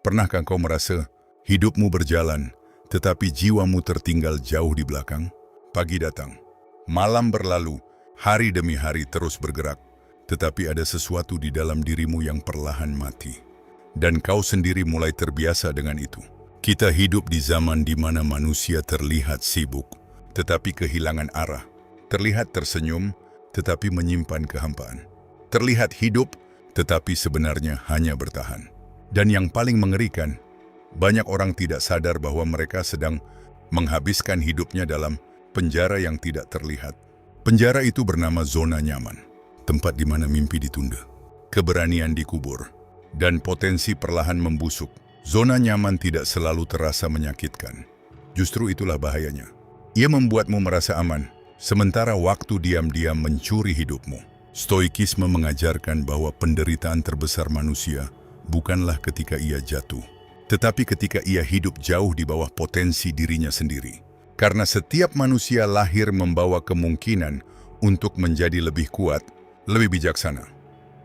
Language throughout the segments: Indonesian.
Pernahkah kau merasa hidupmu berjalan, tetapi jiwamu tertinggal jauh di belakang? Pagi datang, malam berlalu, hari demi hari terus bergerak, tetapi ada sesuatu di dalam dirimu yang perlahan mati. Dan kau sendiri mulai terbiasa dengan itu. Kita hidup di zaman di mana manusia terlihat sibuk, tetapi kehilangan arah. Terlihat tersenyum, tetapi menyimpan kehampaan. Terlihat hidup, tetapi sebenarnya hanya bertahan. Dan yang paling mengerikan, banyak orang tidak sadar bahwa mereka sedang menghabiskan hidupnya dalam penjara yang tidak terlihat. Penjara itu bernama zona nyaman, tempat di mana mimpi ditunda, keberanian dikubur, dan potensi perlahan membusuk. Zona nyaman tidak selalu terasa menyakitkan. Justru itulah bahayanya. Ia membuatmu merasa aman, sementara waktu diam-diam mencuri hidupmu. Stoikisme mengajarkan bahwa penderitaan terbesar manusia bukanlah ketika ia jatuh, tetapi ketika ia hidup jauh di bawah potensi dirinya sendiri. Karena setiap manusia lahir membawa kemungkinan untuk menjadi lebih kuat, lebih bijaksana,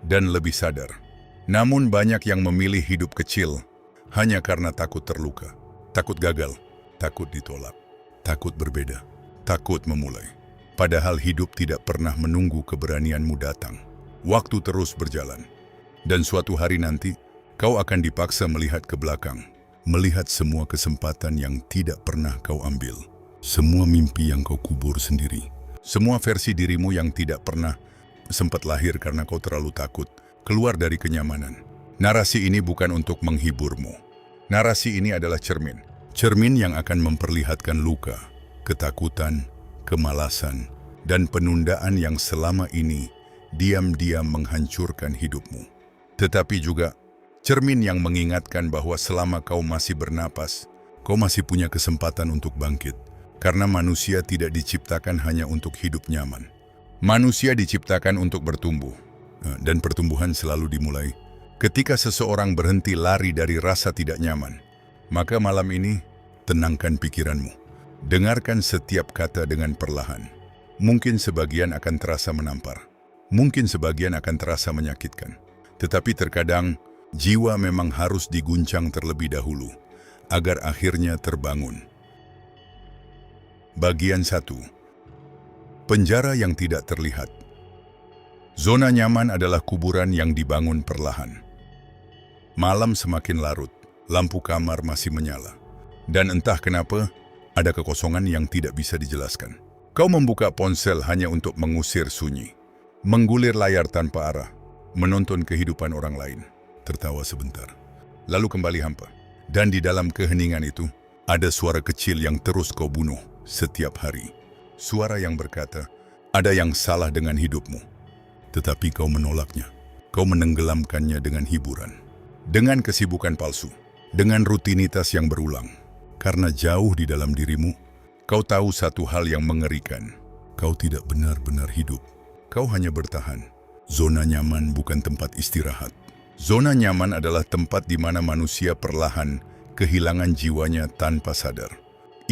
dan lebih sadar. Namun banyak yang memilih hidup kecil hanya karena takut terluka, takut gagal, takut ditolak, takut berbeda, takut memulai. Padahal hidup tidak pernah menunggu keberanianmu datang. Waktu terus berjalan. Dan suatu hari nanti, kau akan dipaksa melihat ke belakang, melihat semua kesempatan yang tidak pernah kau ambil, semua mimpi yang kau kubur sendiri, semua versi dirimu yang tidak pernah sempat lahir karena kau terlalu takut keluar dari kenyamanan. Narasi ini bukan untuk menghiburmu. Narasi ini adalah cermin. Cermin yang akan memperlihatkan luka, ketakutan, kemalasan, dan penundaan yang selama ini diam-diam menghancurkan hidupmu. Tetapi juga cermin yang mengingatkan bahwa selama kau masih bernapas, kau masih punya kesempatan untuk bangkit. Karena manusia tidak diciptakan hanya untuk hidup nyaman. Manusia diciptakan untuk bertumbuh. Dan pertumbuhan selalu dimulai ketika seseorang berhenti lari dari rasa tidak nyaman. Maka malam ini, tenangkan pikiranmu. Dengarkan setiap kata dengan perlahan. Mungkin sebagian akan terasa menampar. Mungkin sebagian akan terasa menyakitkan. Tetapi terkadang, jiwa memang harus diguncang terlebih dahulu, agar akhirnya terbangun. Bagian 1. Penjara yang tidak terlihat. Zona nyaman adalah kuburan yang dibangun perlahan. Malam semakin larut, lampu kamar masih menyala. Dan entah kenapa, ada kekosongan yang tidak bisa dijelaskan. Kau membuka ponsel hanya untuk mengusir sunyi, menggulir layar tanpa arah, menonton kehidupan orang lain, tertawa sebentar, lalu kembali hampa. Dan di dalam keheningan itu, ada suara kecil yang terus kau bunuh setiap hari. Suara yang berkata, ada yang salah dengan hidupmu. Tetapi kau menolaknya. Kau menenggelamkannya dengan hiburan, dengan kesibukan palsu, dengan rutinitas yang berulang. Karena jauh di dalam dirimu, kau tahu satu hal yang mengerikan. Kau tidak benar-benar hidup. Kau hanya bertahan. Zona nyaman bukan tempat istirahat. Zona nyaman adalah tempat di mana manusia perlahan kehilangan jiwanya tanpa sadar.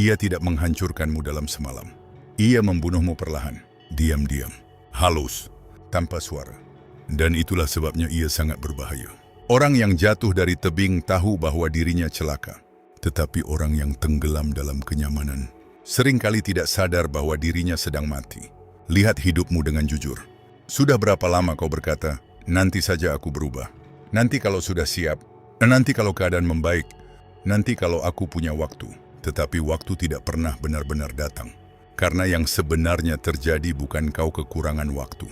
Ia tidak menghancurkanmu dalam semalam. Ia membunuhmu perlahan, diam-diam, halus, tanpa suara. Dan itulah sebabnya ia sangat berbahaya. Orang yang jatuh dari tebing tahu bahwa dirinya celaka. Tetapi orang yang tenggelam dalam kenyamanan seringkali tidak sadar bahwa dirinya sedang mati. Lihat hidupmu dengan jujur. Sudah berapa lama kau berkata, nanti saja aku berubah. Nanti kalau sudah siap. Nanti kalau keadaan membaik. Nanti kalau aku punya waktu. Tetapi waktu tidak pernah benar-benar datang. Karena yang sebenarnya terjadi bukan kau kekurangan waktu.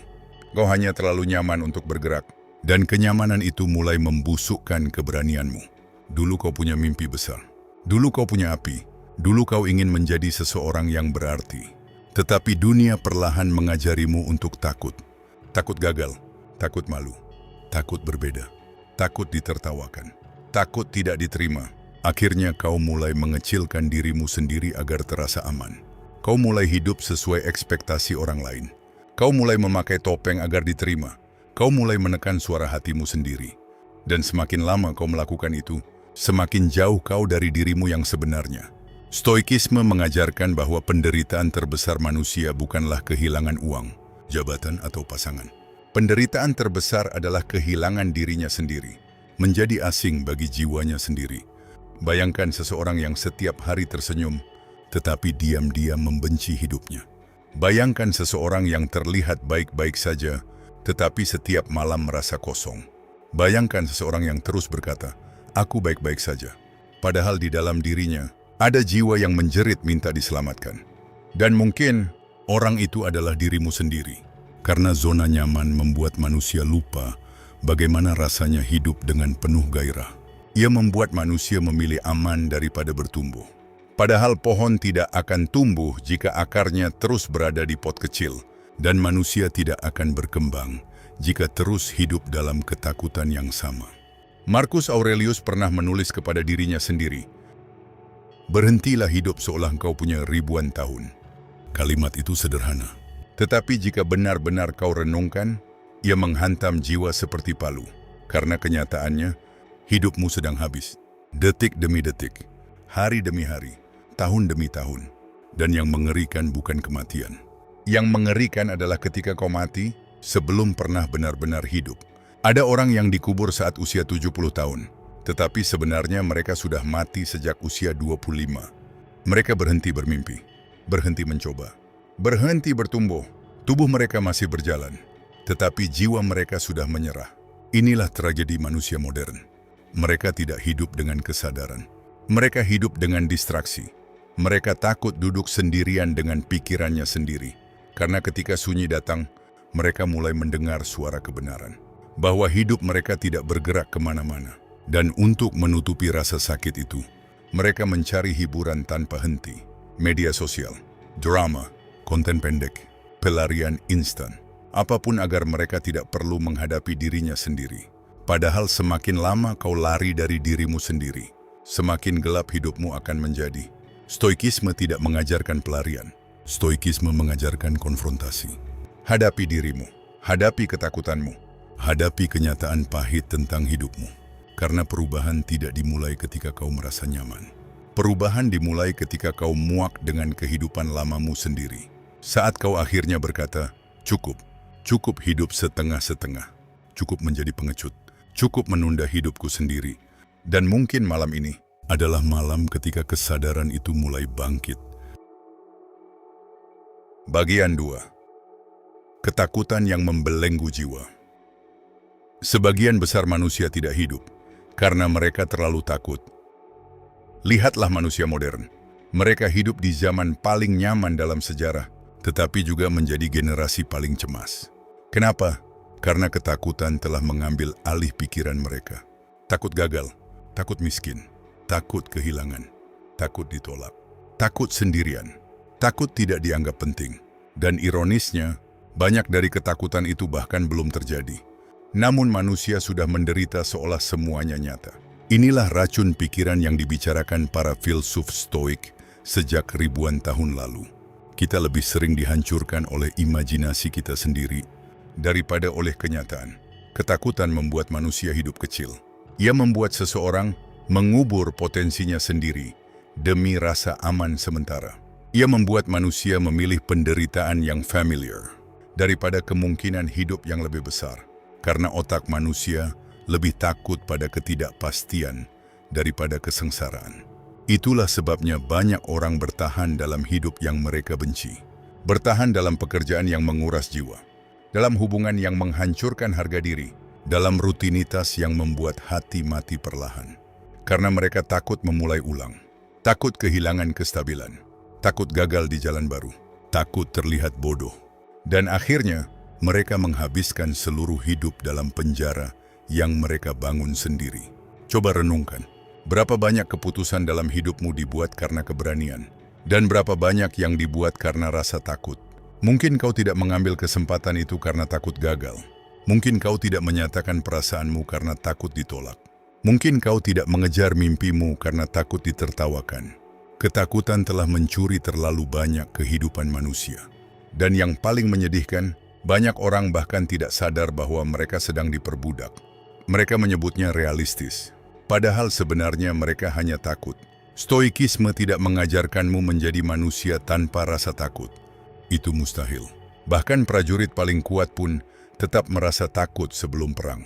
Kau hanya terlalu nyaman untuk bergerak. Dan kenyamanan itu mulai membusukkan keberanianmu. Dulu kau punya mimpi besar. Dulu kau punya api. Dulu kau ingin menjadi seseorang yang berarti. Tetapi dunia perlahan mengajarimu untuk takut. Takut gagal, takut malu, takut berbeda, takut ditertawakan, takut tidak diterima. Akhirnya kau mulai mengecilkan dirimu sendiri agar terasa aman. Kau mulai hidup sesuai ekspektasi orang lain. Kau mulai memakai topeng agar diterima. Kau mulai menekan suara hatimu sendiri. Dan semakin lama kau melakukan itu, semakin jauh kau dari dirimu yang sebenarnya. Stoikisme mengajarkan bahwa penderitaan terbesar manusia bukanlah kehilangan uang, jabatan atau pasangan. Penderitaan terbesar adalah kehilangan dirinya sendiri. menjadi asing bagi jiwanya sendiri. Bayangkan seseorang yang setiap hari tersenyum, tetapi diam-diam membenci hidupnya. Bayangkan seseorang yang terlihat baik-baik saja, tetapi setiap malam merasa kosong. Bayangkan seseorang yang terus berkata, "Aku baik-baik saja." Padahal di dalam dirinya, ada jiwa yang menjerit minta diselamatkan. Dan mungkin orang itu adalah dirimu sendiri. Karena zona nyaman membuat manusia lupa bagaimana rasanya hidup dengan penuh gairah. Ia membuat manusia memilih aman daripada bertumbuh. Padahal pohon tidak akan tumbuh jika akarnya terus berada di pot kecil, dan manusia tidak akan berkembang jika terus hidup dalam ketakutan yang sama. Marcus Aurelius pernah menulis kepada dirinya sendiri, "Berhentilah hidup seolah kau punya ribuan tahun." Kalimat itu sederhana, tetapi jika benar-benar kau renungkan, ia menghantam jiwa seperti palu. Karena kenyataannya, hidupmu sedang habis, detik demi detik, hari demi hari, tahun demi tahun. Dan yang mengerikan bukan kematian. Yang mengerikan adalah ketika kau mati sebelum pernah benar-benar hidup. Ada orang yang dikubur saat usia 70 tahun, tetapi sebenarnya mereka sudah mati sejak usia 25. Mereka berhenti bermimpi, berhenti mencoba, berhenti bertumbuh. Tubuh mereka masih berjalan, tetapi jiwa mereka sudah menyerah. Inilah tragedi manusia modern. Mereka tidak hidup dengan kesadaran. Mereka hidup dengan distraksi. Mereka takut duduk sendirian dengan pikirannya sendiri. Karena ketika sunyi datang, mereka mulai mendengar suara kebenaran. Bahwa hidup mereka tidak bergerak kemana-mana. Dan untuk menutupi rasa sakit itu, mereka mencari hiburan tanpa henti. Media sosial, drama, konten pendek, pelarian instan. Apapun agar mereka tidak perlu menghadapi dirinya sendiri. Padahal semakin lama kau lari dari dirimu sendiri, semakin gelap hidupmu akan menjadi. Stoikisme tidak mengajarkan pelarian. Stoikisme mengajarkan konfrontasi. Hadapi dirimu, hadapi ketakutanmu, hadapi kenyataan pahit tentang hidupmu. Karena perubahan tidak dimulai ketika kau merasa nyaman. Perubahan dimulai ketika kau muak dengan kehidupan lamamu sendiri. Saat kau akhirnya berkata, "Cukup, cukup hidup setengah-setengah, cukup menjadi pengecut, cukup menunda hidupku sendiri." Dan mungkin malam ini adalah malam ketika kesadaran itu mulai bangkit. Bagian 2. Ketakutan yang membelenggu jiwa. Sebagian besar manusia tidak hidup karena mereka terlalu takut. Lihatlah manusia modern. Mereka hidup di zaman paling nyaman dalam sejarah, tetapi juga menjadi generasi paling cemas. Kenapa? Karena ketakutan telah mengambil alih pikiran mereka. Takut gagal, takut miskin, takut kehilangan, takut ditolak, takut sendirian, takut tidak dianggap penting. Dan ironisnya, banyak dari ketakutan itu bahkan belum terjadi. Namun manusia sudah menderita seolah semuanya nyata. Inilah racun pikiran yang dibicarakan para filsuf Stoik sejak ribuan tahun lalu. Kita lebih sering dihancurkan oleh imajinasi kita sendiri daripada oleh kenyataan. Ketakutan membuat manusia hidup kecil. Ia membuat seseorang mengubur potensinya sendiri demi rasa aman sementara. Ia membuat manusia memilih penderitaan yang familiar daripada kemungkinan hidup yang lebih besar. Karena otak manusia lebih takut pada ketidakpastian daripada kesengsaraan. Itulah sebabnya banyak orang bertahan dalam hidup yang mereka benci. Bertahan dalam pekerjaan yang menguras jiwa. Dalam hubungan yang menghancurkan harga diri. Dalam rutinitas yang membuat hati mati perlahan. Karena mereka takut memulai ulang. Takut kehilangan kestabilan. Takut gagal di jalan baru. Takut terlihat bodoh. Dan akhirnya, mereka menghabiskan seluruh hidup dalam penjara yang mereka bangun sendiri. Coba renungkan, berapa banyak keputusan dalam hidupmu dibuat karena keberanian, dan berapa banyak yang dibuat karena rasa takut. Mungkin kau tidak mengambil kesempatan itu karena takut gagal. Mungkin kau tidak menyatakan perasaanmu karena takut ditolak. Mungkin kau tidak mengejar mimpimu karena takut ditertawakan. Ketakutan telah mencuri terlalu banyak kehidupan manusia. Dan yang paling menyedihkan, banyak orang bahkan tidak sadar bahwa mereka sedang diperbudak. Mereka menyebutnya realistis, padahal sebenarnya mereka hanya takut. Stoikisme tidak mengajarkanmu menjadi manusia tanpa rasa takut. Itu mustahil. Bahkan prajurit paling kuat pun tetap merasa takut sebelum perang.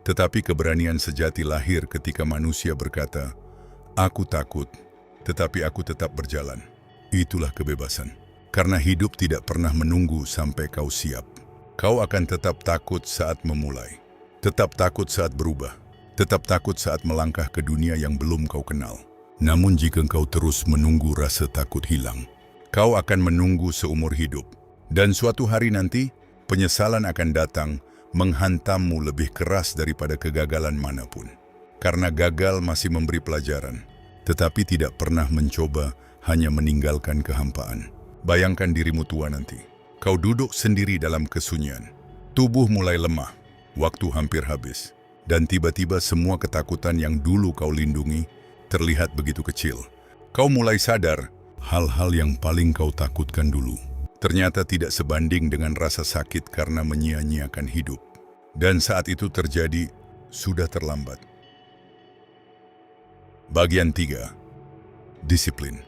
Tetapi keberanian sejati lahir ketika manusia berkata, "Aku takut, tetapi aku tetap berjalan." Itulah kebebasan. Karena hidup tidak pernah menunggu sampai kau siap. Kau akan tetap takut saat memulai. Tetap takut saat berubah. Tetap takut saat melangkah ke dunia yang belum kau kenal. Namun jika kau terus menunggu rasa takut hilang, kau akan menunggu seumur hidup. Dan suatu hari nanti, penyesalan akan datang menghantammu lebih keras daripada kegagalan manapun. Karena gagal masih memberi pelajaran, tetapi tidak pernah mencoba, hanya meninggalkan kehampaan. Bayangkan dirimu tua nanti. Kau duduk sendiri dalam kesunyian. Tubuh mulai lemah, waktu hampir habis. Dan tiba-tiba semua ketakutan yang dulu kau lindungi terlihat begitu kecil. Kau mulai sadar, hal-hal yang paling kau takutkan dulu ternyata tidak sebanding dengan rasa sakit karena menyia-nyiakan hidup. Dan saat itu terjadi, sudah terlambat. Bagian 3. Disiplin.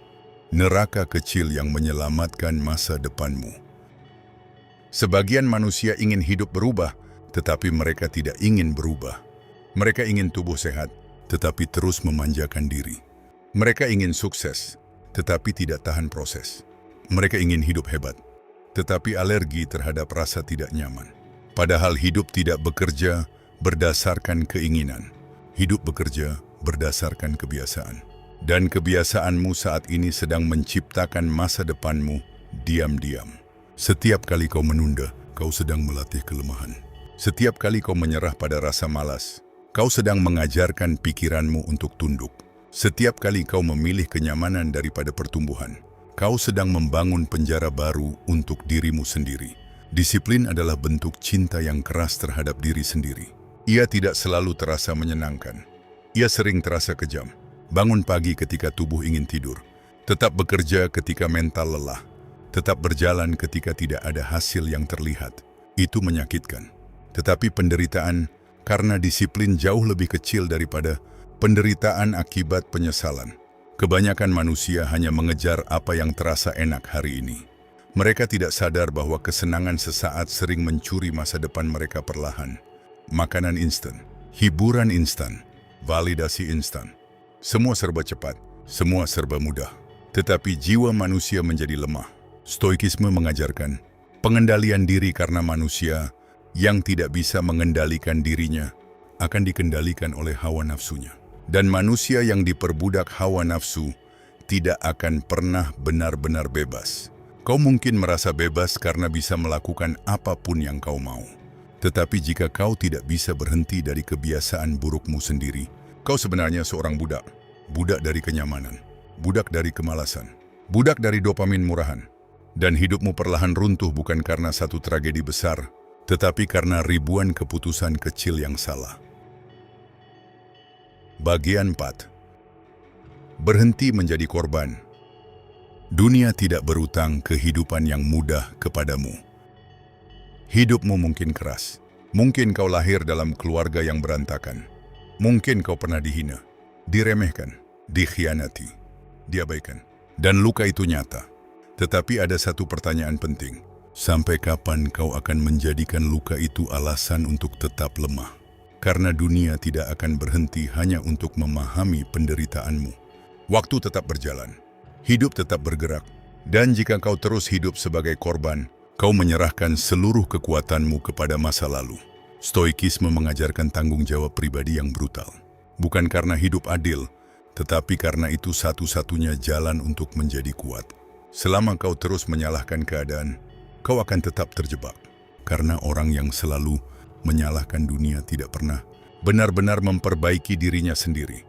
Neraka kecil yang menyelamatkan masa depanmu. Sebagian manusia ingin hidup berubah, tetapi mereka tidak ingin berubah. Mereka ingin tubuh sehat, tetapi terus memanjakan diri. Mereka ingin sukses, tetapi tidak tahan proses. Mereka ingin hidup hebat, tetapi alergi terhadap rasa tidak nyaman. Padahal hidup tidak bekerja berdasarkan keinginan. Hidup bekerja berdasarkan kebiasaan. Dan kebiasaanmu saat ini sedang menciptakan masa depanmu diam-diam. Setiap kali kau menunda, kau sedang melatih kelemahan. Setiap kali kau menyerah pada rasa malas, kau sedang mengajarkan pikiranmu untuk tunduk. Setiap kali kau memilih kenyamanan daripada pertumbuhan, kau sedang membangun penjara baru untuk dirimu sendiri. Disiplin adalah bentuk cinta yang keras terhadap diri sendiri. Ia tidak selalu terasa menyenangkan. Ia sering terasa kejam. Bangun pagi ketika tubuh ingin tidur. Tetap bekerja ketika mental lelah. Tetap berjalan ketika tidak ada hasil yang terlihat. Itu menyakitkan. Tetapi penderitaan karena disiplin jauh lebih kecil daripada penderitaan akibat penyesalan. Kebanyakan manusia hanya mengejar apa yang terasa enak hari ini. Mereka tidak sadar bahwa kesenangan sesaat sering mencuri masa depan mereka perlahan. Makanan instan, hiburan instan, validasi instan. Semua serba cepat, semua serba mudah. Tetapi jiwa manusia menjadi lemah. Stoikisme mengajarkan pengendalian diri karena manusia yang tidak bisa mengendalikan dirinya akan dikendalikan oleh hawa nafsunya. Dan manusia yang diperbudak hawa nafsu tidak akan pernah benar-benar bebas. Kau mungkin merasa bebas karena bisa melakukan apapun yang kau mau. Tetapi jika kau tidak bisa berhenti dari kebiasaan burukmu sendiri, kau sebenarnya seorang budak. Budak dari kenyamanan, budak dari kemalasan, budak dari dopamin murahan. Dan hidupmu perlahan runtuh bukan karena satu tragedi besar, tetapi karena ribuan keputusan kecil yang salah. Bagian 4. Berhenti menjadi korban. Dunia tidak berutang kehidupan yang mudah kepadamu. Hidupmu mungkin keras. Mungkin kau lahir dalam keluarga yang berantakan. Mungkin kau pernah dihina, diremehkan, dikhianati, diabaikan. Dan luka itu nyata. Tetapi ada satu pertanyaan penting. Sampai kapan kau akan menjadikan luka itu alasan untuk tetap lemah? Karena dunia tidak akan berhenti hanya untuk memahami penderitaanmu. Waktu tetap berjalan. Hidup tetap bergerak. Dan jika kau terus hidup sebagai korban, kau menyerahkan seluruh kekuatanmu kepada masa lalu. Stoikisme mengajarkan tanggung jawab pribadi yang brutal. Bukan karena hidup adil, tetapi karena itu satu-satunya jalan untuk menjadi kuat. Selama kau terus menyalahkan keadaan, kau akan tetap terjebak. Karena orang yang selalu menyalahkan dunia tidak pernah benar-benar memperbaiki dirinya sendiri.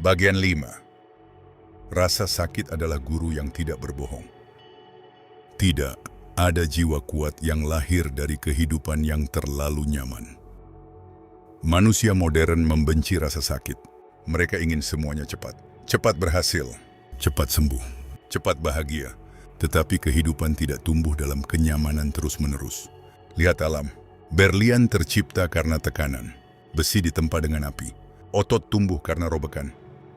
Bagian 5. Rasa sakit adalah guru yang tidak berbohong. Tidak ada jiwa kuat yang lahir dari kehidupan yang terlalu nyaman. Manusia modern membenci rasa sakit. Mereka ingin semuanya cepat. Cepat berhasil, cepat sembuh, cepat bahagia. Tetapi kehidupan tidak tumbuh dalam kenyamanan terus-menerus. Lihat alam. Berlian tercipta karena tekanan. Besi ditempa dengan api. Otot tumbuh karena robekan.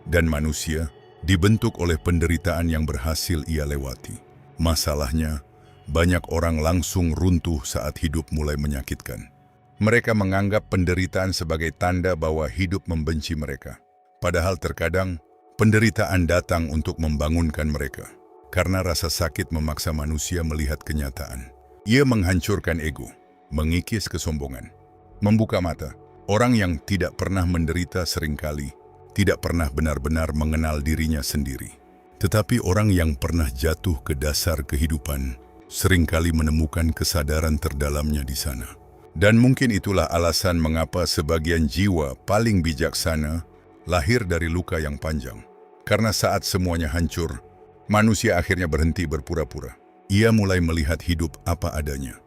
Dan manusia dibentuk oleh penderitaan yang berhasil ia lewati. Masalahnya, banyak orang langsung runtuh saat hidup mulai menyakitkan. Mereka menganggap penderitaan sebagai tanda bahwa hidup membenci mereka. Padahal terkadang, penderitaan datang untuk membangunkan mereka. Karena rasa sakit memaksa manusia melihat kenyataan. Ia menghancurkan ego, mengikis kesombongan, membuka mata. Orang yang tidak pernah menderita seringkali tidak pernah benar-benar mengenal dirinya sendiri. Tetapi orang yang pernah jatuh ke dasar kehidupan seringkali menemukan kesadaran terdalamnya di sana. Dan mungkin itulah alasan mengapa sebagian jiwa paling bijaksana lahir dari luka yang panjang. Karena saat semuanya hancur, manusia akhirnya berhenti berpura-pura. Ia mulai melihat hidup apa adanya,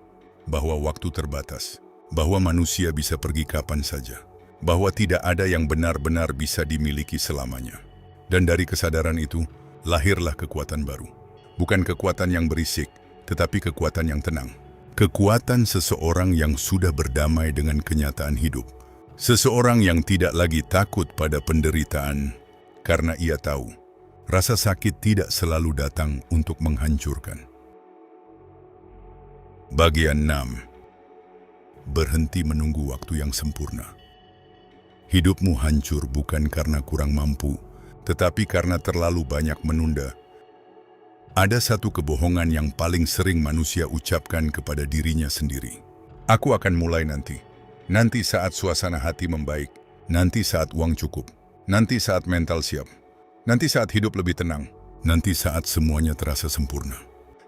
bahwa waktu terbatas, bahwa manusia bisa pergi kapan saja, bahwa tidak ada yang benar-benar bisa dimiliki selamanya. Dan dari kesadaran itu, lahirlah kekuatan baru. Bukan kekuatan yang berisik, tetapi kekuatan yang tenang. Kekuatan seseorang yang sudah berdamai dengan kenyataan hidup. Seseorang yang tidak lagi takut pada penderitaan, karena ia tahu, rasa sakit tidak selalu datang untuk menghancurkan. Bagian 6. Berhenti menunggu waktu yang sempurna. Hidupmu hancur bukan karena kurang mampu, tetapi karena terlalu banyak menunda. Ada satu kebohongan yang paling sering manusia ucapkan kepada dirinya sendiri. Aku akan mulai nanti. Nanti saat suasana hati membaik. Nanti saat uang cukup. Nanti saat mental siap. Nanti saat hidup lebih tenang. Nanti saat semuanya terasa sempurna.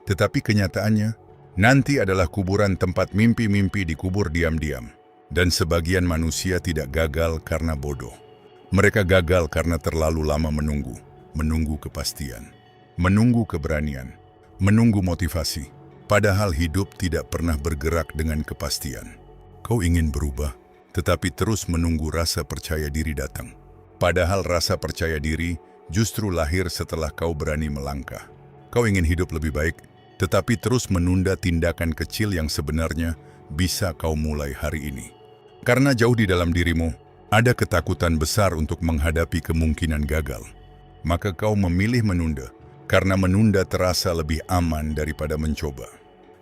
Tetapi kenyataannya, nanti adalah kuburan tempat mimpi-mimpi dikubur diam-diam. Dan sebagian manusia tidak gagal karena bodoh. Mereka gagal karena terlalu lama menunggu. Menunggu kepastian. Menunggu keberanian. Menunggu motivasi. Padahal hidup tidak pernah bergerak dengan kepastian. Kau ingin berubah, tetapi terus menunggu rasa percaya diri datang. Padahal rasa percaya diri justru lahir setelah kau berani melangkah. Kau ingin hidup lebih baik, tetapi terus menunda tindakan kecil yang sebenarnya bisa kau mulai hari ini. Karena jauh di dalam dirimu, ada ketakutan besar untuk menghadapi kemungkinan gagal. Maka kau memilih menunda, karena menunda terasa lebih aman daripada mencoba.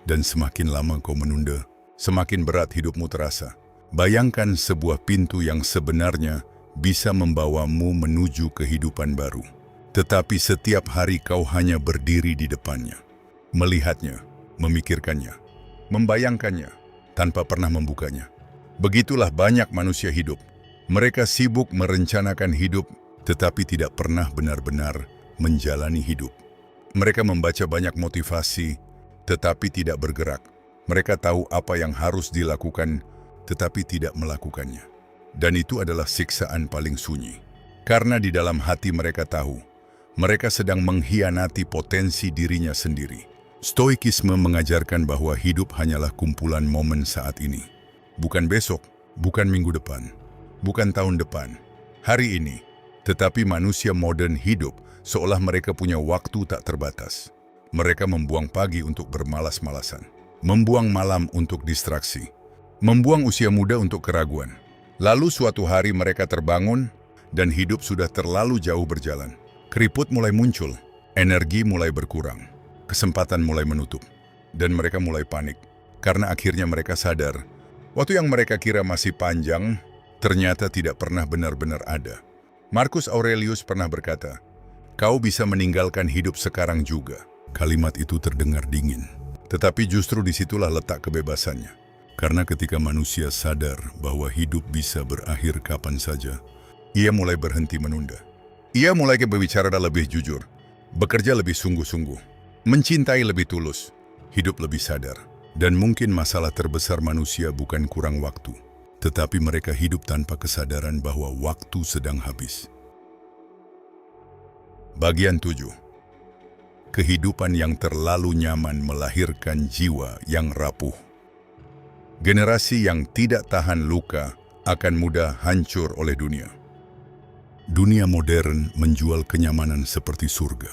Dan semakin lama kau menunda, semakin berat hidupmu terasa. Bayangkan sebuah pintu yang sebenarnya bisa membawamu menuju kehidupan baru. Tetapi setiap hari kau hanya berdiri di depannya. Melihatnya, memikirkannya, membayangkannya, tanpa pernah membukanya. Begitulah banyak manusia hidup. Mereka sibuk merencanakan hidup, tetapi tidak pernah benar-benar menjalani hidup. Mereka membaca banyak motivasi, tetapi tidak bergerak. Mereka tahu apa yang harus dilakukan, tetapi tidak melakukannya. Dan itu adalah siksaan paling sunyi. Karena di dalam hati mereka tahu, mereka sedang mengkhianati potensi dirinya sendiri. Stoikisme mengajarkan bahwa hidup hanyalah kumpulan momen saat ini. Bukan besok, bukan minggu depan, bukan tahun depan, hari ini. Tetapi manusia modern hidup seolah mereka punya waktu tak terbatas. Mereka membuang pagi untuk bermalas-malasan, membuang malam untuk distraksi, membuang usia muda untuk keraguan. Lalu suatu hari mereka terbangun dan hidup sudah terlalu jauh berjalan. Keriput mulai muncul, energi mulai berkurang, kesempatan mulai menutup, dan mereka mulai panik. Karena akhirnya mereka sadar, waktu yang mereka kira masih panjang, ternyata tidak pernah benar-benar ada. Marcus Aurelius pernah berkata, "Kau bisa meninggalkan hidup sekarang juga." Kalimat itu terdengar dingin, tetapi justru disitulah letak kebebasannya. Karena ketika manusia sadar bahwa hidup bisa berakhir kapan saja, ia mulai berhenti menunda. Ia mulai berbicara lebih jujur, bekerja lebih sungguh-sungguh, mencintai lebih tulus, hidup lebih sadar. Dan mungkin masalah terbesar manusia bukan kurang waktu, tetapi mereka hidup tanpa kesadaran bahwa waktu sedang habis. Bagian 7. Kehidupan yang terlalu nyaman melahirkan jiwa yang rapuh. Generasi yang tidak tahan luka akan mudah hancur oleh dunia. Dunia modern menjual kenyamanan seperti surga.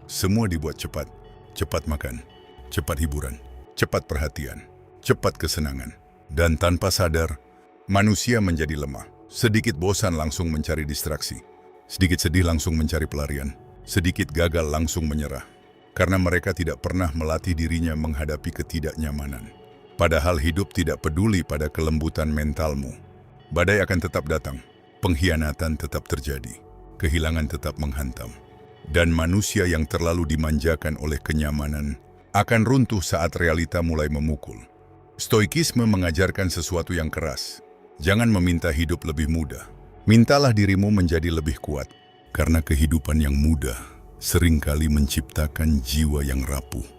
Semua dibuat cepat. Cepat makan, cepat hiburan, cepat perhatian, cepat kesenangan. Dan tanpa sadar, manusia menjadi lemah. Sedikit bosan langsung mencari distraksi. Sedikit sedih langsung mencari pelarian. Sedikit gagal langsung menyerah. Karena mereka tidak pernah melatih dirinya menghadapi ketidaknyamanan. Padahal hidup tidak peduli pada kelembutan mentalmu. Badai akan tetap datang, pengkhianatan tetap terjadi, kehilangan tetap menghantam. Dan manusia yang terlalu dimanjakan oleh kenyamanan akan runtuh saat realita mulai memukul. Stoikisme mengajarkan sesuatu yang keras. Jangan meminta hidup lebih mudah. Mintalah dirimu menjadi lebih kuat. Karena kehidupan yang mudah seringkali menciptakan jiwa yang rapuh.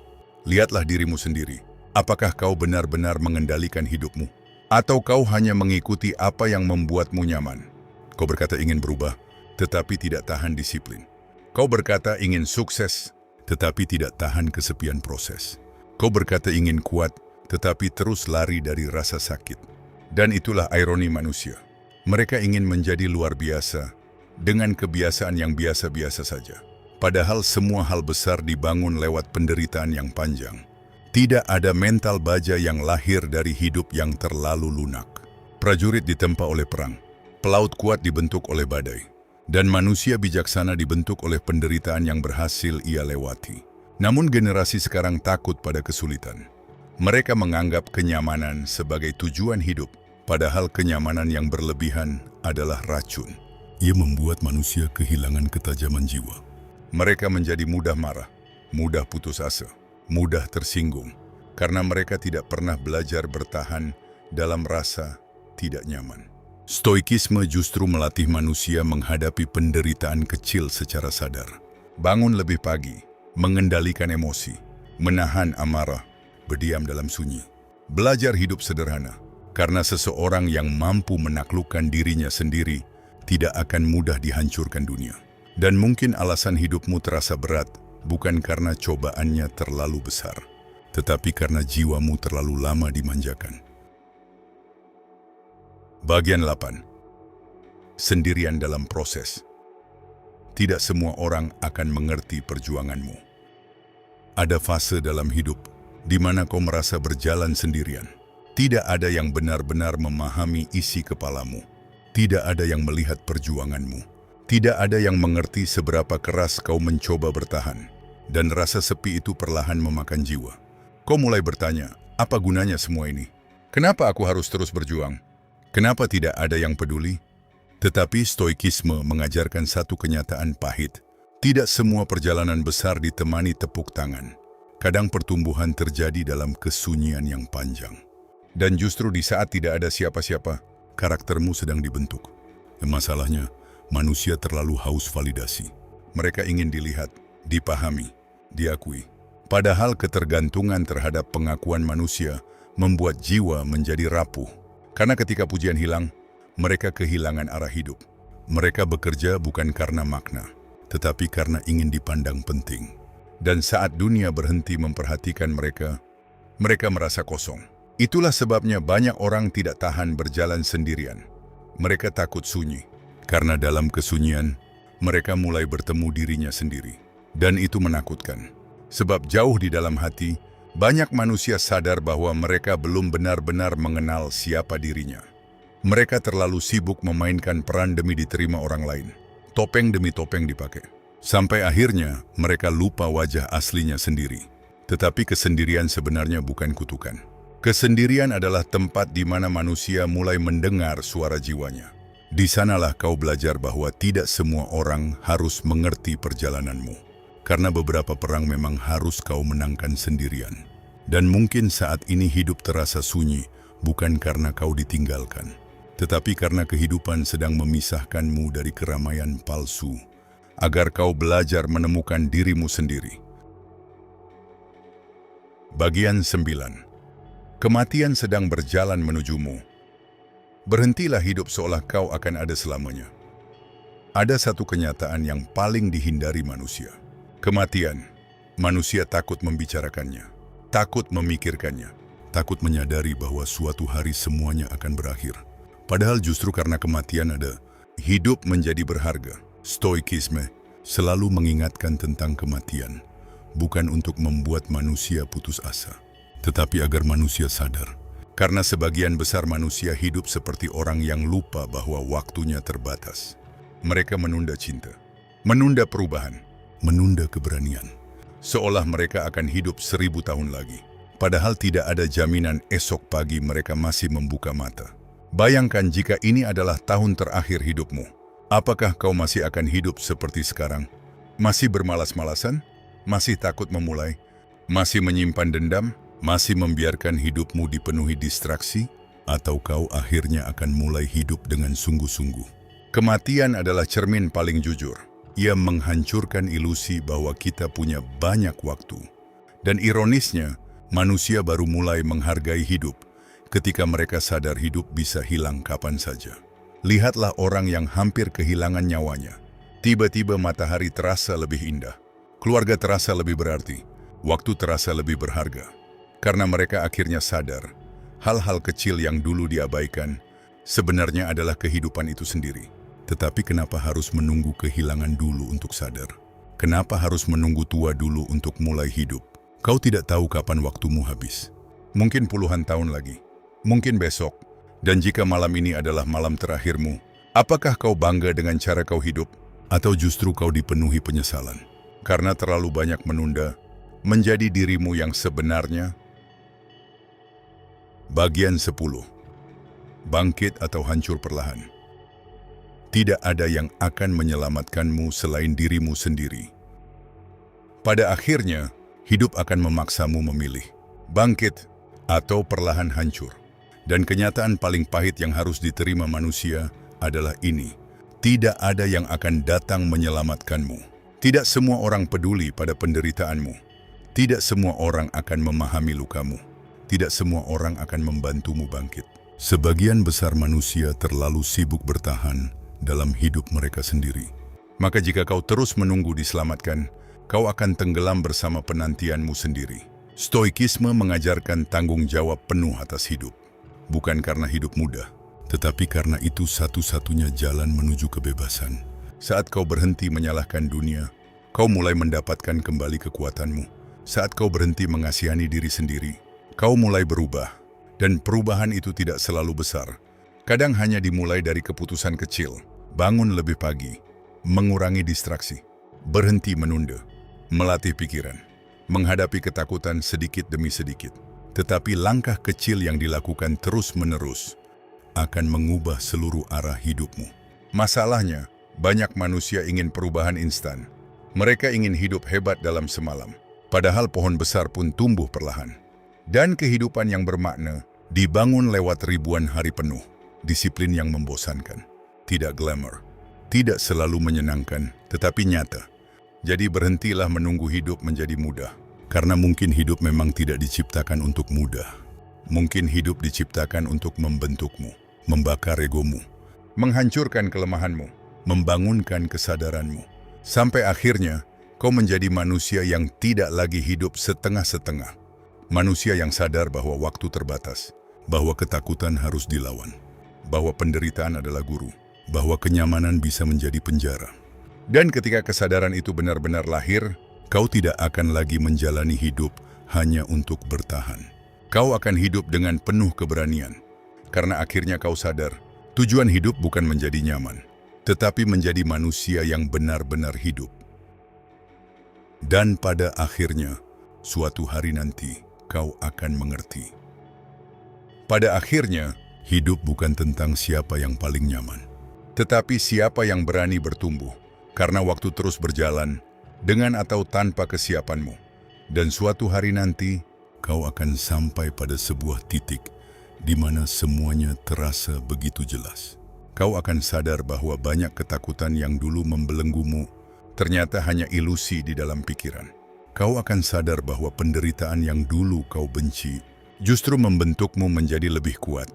Lihatlah dirimu sendiri. Apakah kau benar-benar mengendalikan hidupmu? Atau kau hanya mengikuti apa yang membuatmu nyaman? Kau berkata ingin berubah, tetapi tidak tahan disiplin. Kau berkata ingin sukses, tetapi tidak tahan kesepian proses. Kau berkata ingin kuat, tetapi terus lari dari rasa sakit. Dan itulah ironi manusia. Mereka ingin menjadi luar biasa dengan kebiasaan yang biasa-biasa saja. Padahal semua hal besar dibangun lewat penderitaan yang panjang. Tidak ada mental baja yang lahir dari hidup yang terlalu lunak. Prajurit ditempa oleh perang. Pelaut kuat dibentuk oleh badai. Dan manusia bijaksana dibentuk oleh penderitaan yang berhasil ia lewati. Namun generasi sekarang takut pada kesulitan. Mereka menganggap kenyamanan sebagai tujuan hidup. Padahal kenyamanan yang berlebihan adalah racun. Ia membuat manusia kehilangan ketajaman jiwa. Mereka menjadi mudah marah, mudah putus asa, mudah tersinggung, karena mereka tidak pernah belajar bertahan dalam rasa tidak nyaman. Stoikisme justru melatih manusia menghadapi penderitaan kecil secara sadar. Bangun lebih pagi, mengendalikan emosi, menahan amarah, berdiam dalam sunyi. Belajar hidup sederhana, karena seseorang yang mampu menaklukkan dirinya sendiri tidak akan mudah dihancurkan dunia. Dan mungkin alasan hidupmu terasa berat bukan karena cobaannya terlalu besar, tetapi karena jiwamu terlalu lama dimanjakan. Bagian 8. Sendirian dalam proses. Tidak semua orang akan mengerti perjuanganmu. Ada fase dalam hidup di mana kau merasa berjalan sendirian. Tidak ada yang benar-benar memahami isi kepalamu. Tidak ada yang melihat perjuanganmu. Tidak ada yang mengerti seberapa keras kau mencoba bertahan. Dan rasa sepi itu perlahan memakan jiwa. Kau mulai bertanya, apa gunanya semua ini? Kenapa aku harus terus berjuang? Kenapa tidak ada yang peduli? Tetapi stoikisme mengajarkan satu kenyataan pahit. Tidak semua perjalanan besar ditemani tepuk tangan. Kadang pertumbuhan terjadi dalam kesunyian yang panjang. Dan justru di saat tidak ada siapa-siapa, karaktermu sedang dibentuk. Masalahnya, manusia terlalu haus validasi. Mereka ingin dilihat, dipahami, diakui. Padahal ketergantungan terhadap pengakuan manusia membuat jiwa menjadi rapuh. Karena ketika pujian hilang, mereka kehilangan arah hidup. Mereka bekerja bukan karena makna, tetapi karena ingin dipandang penting. Dan saat dunia berhenti memperhatikan mereka, mereka merasa kosong. Itulah sebabnya banyak orang tidak tahan berjalan sendirian. Mereka takut sunyi, karena dalam kesunyian, mereka mulai bertemu dirinya sendiri. Dan itu menakutkan. Sebab jauh di dalam hati, banyak manusia sadar bahwa mereka belum benar-benar mengenal siapa dirinya. Mereka terlalu sibuk memainkan peran demi diterima orang lain. Topeng demi topeng dipakai. Sampai akhirnya, mereka lupa wajah aslinya sendiri. Tetapi kesendirian sebenarnya bukan kutukan. Kesendirian adalah tempat di mana manusia mulai mendengar suara jiwanya. Di sanalah kau belajar bahwa tidak semua orang harus mengerti perjalananmu. Karena beberapa perang memang harus kau menangkan sendirian. Dan mungkin saat ini hidup terasa sunyi, bukan karena kau ditinggalkan, tetapi karena kehidupan sedang memisahkanmu dari keramaian palsu, agar kau belajar menemukan dirimu sendiri. Bagian 9. Kematian sedang berjalan menujumu. Berhentilah hidup seolah kau akan ada selamanya. Ada satu kenyataan yang paling dihindari manusia. Kematian. Manusia takut membicarakannya, takut memikirkannya, takut menyadari bahwa suatu hari semuanya akan berakhir. Padahal justru karena kematian ada, hidup menjadi berharga. Stoikisme selalu mengingatkan tentang kematian, bukan untuk membuat manusia putus asa, tetapi agar manusia sadar. Karena sebagian besar manusia hidup seperti orang yang lupa bahwa waktunya terbatas. Mereka menunda cinta, menunda perubahan, menunda keberanian. Seolah mereka akan hidup 1000 tahun lagi. Padahal tidak ada jaminan esok pagi mereka masih membuka mata. Bayangkan jika ini adalah tahun terakhir hidupmu. Apakah kau masih akan hidup seperti sekarang? Masih bermalas-malasan? Masih takut memulai? Masih menyimpan dendam? Masih membiarkan hidupmu dipenuhi distraksi? Atau kau akhirnya akan mulai hidup dengan sungguh-sungguh? Kematian adalah cermin paling jujur. Ia menghancurkan ilusi bahwa kita punya banyak waktu. Dan ironisnya, manusia baru mulai menghargai hidup ketika mereka sadar hidup bisa hilang kapan saja. Lihatlah orang yang hampir kehilangan nyawanya. Tiba-tiba matahari terasa lebih indah. Keluarga terasa lebih berarti. Waktu terasa lebih berharga. Karena mereka akhirnya sadar, hal-hal kecil yang dulu diabaikan sebenarnya adalah kehidupan itu sendiri. Tetapi kenapa harus menunggu kehilangan dulu untuk sadar? Kenapa harus menunggu tua dulu untuk mulai hidup? Kau tidak tahu kapan waktumu habis. Mungkin puluhan tahun lagi. Mungkin besok. Dan jika malam ini adalah malam terakhirmu, apakah kau bangga dengan cara kau hidup? Atau justru kau dipenuhi penyesalan? Karena terlalu banyak menunda, menjadi dirimu yang sebenarnya. Bagian 10. Bangkit atau hancur perlahan. Tidak ada yang akan menyelamatkanmu selain dirimu sendiri. Pada akhirnya, hidup akan memaksamu memilih, bangkit atau perlahan hancur. Dan kenyataan paling pahit yang harus diterima manusia adalah ini. Tidak ada yang akan datang menyelamatkanmu. Tidak semua orang peduli pada penderitaanmu. Tidak semua orang akan memahami lukamu. Tidak semua orang akan membantumu bangkit. Sebagian besar manusia terlalu sibuk bertahan dalam hidup mereka sendiri. Maka jika kau terus menunggu diselamatkan, kau akan tenggelam bersama penantianmu sendiri. Stoikisme mengajarkan tanggung jawab penuh atas hidup. Bukan karena hidup mudah, tetapi karena itu satu-satunya jalan menuju kebebasan. Saat kau berhenti menyalahkan dunia, kau mulai mendapatkan kembali kekuatanmu. Saat kau berhenti mengasihani diri sendiri, kau mulai berubah. Dan perubahan itu tidak selalu besar. Kadang hanya dimulai dari keputusan kecil. Bangun lebih pagi, mengurangi distraksi, berhenti menunda, melatih pikiran, menghadapi ketakutan sedikit demi sedikit. Tetapi langkah kecil yang dilakukan terus-menerus akan mengubah seluruh arah hidupmu. Masalahnya, banyak manusia ingin perubahan instan. Mereka ingin hidup hebat dalam semalam, padahal pohon besar pun tumbuh perlahan. Dan kehidupan yang bermakna dibangun lewat ribuan hari penuh, disiplin yang membosankan, tidak glamour, tidak selalu menyenangkan, tetapi nyata. Jadi berhentilah menunggu hidup menjadi mudah. Karena mungkin hidup memang tidak diciptakan untuk mudah. Mungkin hidup diciptakan untuk membentukmu, membakar egomu, menghancurkan kelemahanmu, membangunkan kesadaranmu. Sampai akhirnya, kau menjadi manusia yang tidak lagi hidup setengah-setengah. Manusia yang sadar bahwa waktu terbatas, bahwa ketakutan harus dilawan, bahwa penderitaan adalah guru, bahwa kenyamanan bisa menjadi penjara. Dan ketika kesadaran itu benar-benar lahir, kau tidak akan lagi menjalani hidup hanya untuk bertahan. Kau akan hidup dengan penuh keberanian. Karena akhirnya kau sadar, tujuan hidup bukan menjadi nyaman, tetapi menjadi manusia yang benar-benar hidup. Dan pada akhirnya, suatu hari nanti, kau akan mengerti. Pada akhirnya, hidup bukan tentang siapa yang paling nyaman, tetapi siapa yang berani bertumbuh. Karena waktu terus berjalan, dengan atau tanpa kesiapanmu. Dan suatu hari nanti, kau akan sampai pada sebuah titik di mana semuanya terasa begitu jelas. Kau akan sadar bahwa banyak ketakutan yang dulu membelenggumu ternyata hanya ilusi di dalam pikiran. Kau akan sadar bahwa penderitaan yang dulu kau benci justru membentukmu menjadi lebih kuat.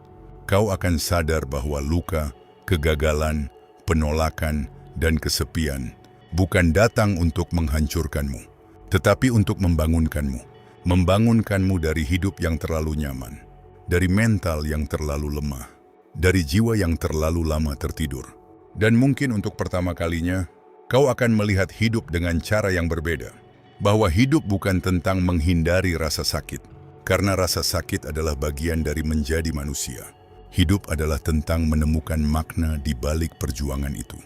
Kau akan sadar bahwa luka, kegagalan, penolakan, dan kesepian bukan datang untuk menghancurkanmu, tetapi untuk membangunkanmu. Membangunkanmu dari hidup yang terlalu nyaman, dari mental yang terlalu lemah, dari jiwa yang terlalu lama tertidur. Dan mungkin untuk pertama kalinya, kau akan melihat hidup dengan cara yang berbeda. Bahwa hidup bukan tentang menghindari rasa sakit, karena rasa sakit adalah bagian dari menjadi manusia. Hidup adalah tentang menemukan makna di balik perjuangan itu.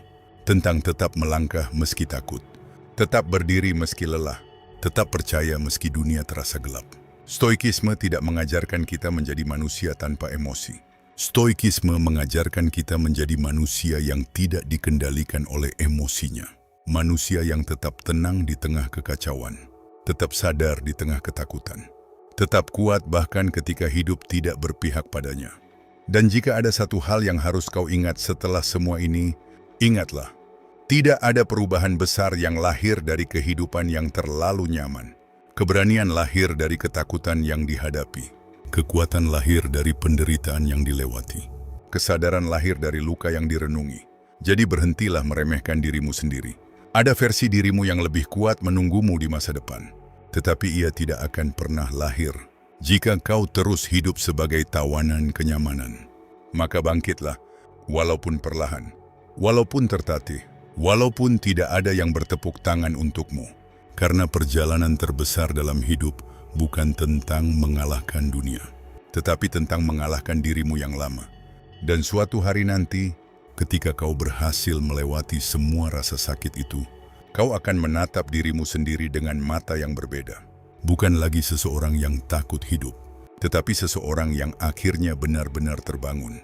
Tentang tetap melangkah meski takut, tetap berdiri meski lelah, tetap percaya meski dunia terasa gelap. Stoikisme tidak mengajarkan kita menjadi manusia tanpa emosi. Stoikisme mengajarkan kita menjadi manusia yang tidak dikendalikan oleh emosinya. Manusia yang tetap tenang di tengah kekacauan, tetap sadar di tengah ketakutan, tetap kuat bahkan ketika hidup tidak berpihak padanya. Dan jika ada satu hal yang harus kau ingat setelah semua ini, ingatlah, tidak ada perubahan besar yang lahir dari kehidupan yang terlalu nyaman. Keberanian lahir dari ketakutan yang dihadapi. Kekuatan lahir dari penderitaan yang dilewati. Kesadaran lahir dari luka yang direnungi. Jadi berhentilah meremehkan dirimu sendiri. Ada versi dirimu yang lebih kuat menunggumu di masa depan. Tetapi ia tidak akan pernah lahir jika kau terus hidup sebagai tawanan kenyamanan. Maka bangkitlah, walaupun perlahan, walaupun tertatih, walaupun tidak ada yang bertepuk tangan untukmu. Karena perjalanan terbesar dalam hidup bukan tentang mengalahkan dunia, tetapi tentang mengalahkan dirimu yang lama. Dan suatu hari nanti, ketika kau berhasil melewati semua rasa sakit itu, kau akan menatap dirimu sendiri dengan mata yang berbeda. Bukan lagi seseorang yang takut hidup, tetapi seseorang yang akhirnya benar-benar terbangun.